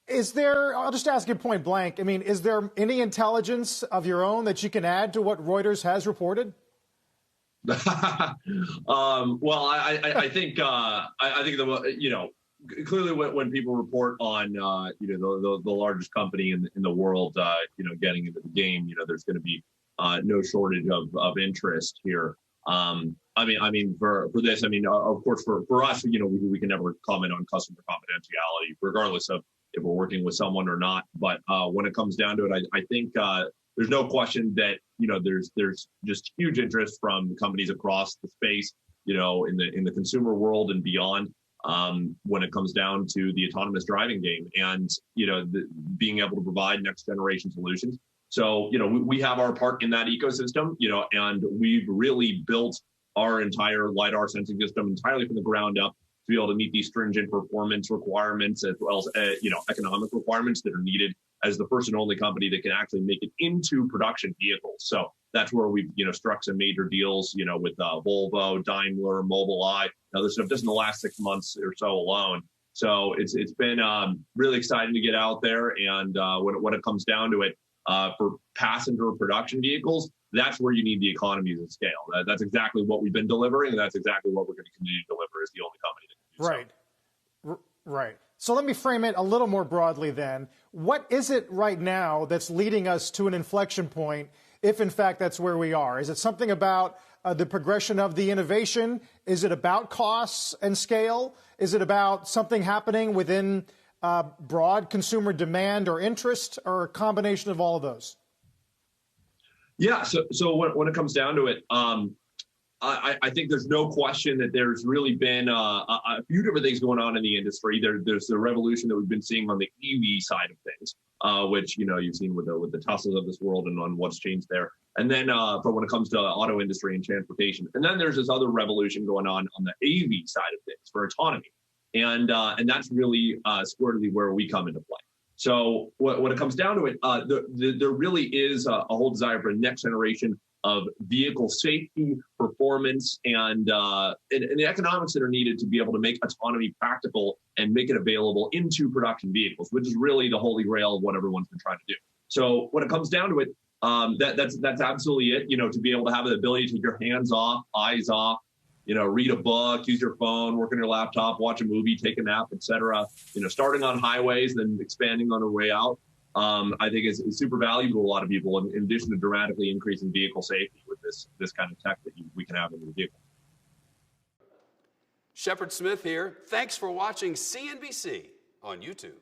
Is there, I'll just ask you point blank, I mean, is there any intelligence of your own that you can add to what Reuters has reported? Well, I think clearly when people report on the largest company in the world getting into the game, there's going to be no shortage of interest here. For this, of course, for us, we can never comment on customer confidentiality, regardless of if we're working with someone or not. But when it comes down to it, I think there's no question that there's just huge interest from companies across the space, in the consumer world and beyond, when it comes down to the autonomous driving game and being able to provide next generation solutions. So we have our part in that ecosystem, and we've really built our entire LiDAR sensing system entirely from the ground up to be able to meet these stringent performance requirements as well as economic requirements that are needed as the first and only company that can actually make it into production vehicles. So that's where we've struck some major deals with Volvo, Daimler, Mobileye, other stuff just in the last 6 months or so alone. So it's been really exciting to get out there, and when it comes down to it, for passenger production vehicles, that's where you need the economies of scale. That's exactly what we've been delivering, and that's exactly what we're going to continue to deliver as the only company that can do so. Right. Right. So let me frame it a little more broadly then. What is it right now that's leading us to an inflection point, if in fact that's where we are? Is it something about the progression of the innovation? Is it about costs and scale? Is it about something happening within broad consumer demand or interest, or a combination of all of those? Yeah, so when it comes down to it, I think there's no question that there's really been a few different things going on in the industry. There's the revolution that we've been seeing on the EV side of things, which you've seen with the Teslas of this world and on what's changed there. And then for when it comes to auto industry and transportation, and then there's this other revolution going on the AV side of things for autonomy, and that's really squarely where we come into play. So when it comes down to it, there really is a whole desire for a next generation of vehicle safety, performance, and the economics that are needed to be able to make autonomy practical and make it available into production vehicles, which is really the holy grail of what everyone's been trying to do. So when it comes down to it, that's absolutely it. To be able to have the ability to take your hands off, eyes off, read a book, use your phone, work on your laptop, watch a movie, take a nap, etc. Starting on highways, then expanding on the way out. I think is super valuable to a lot of people, in addition to dramatically increasing vehicle safety with this kind of tech that we can have in the vehicle. Shepard Smith here. Thanks for watching CNBC on YouTube.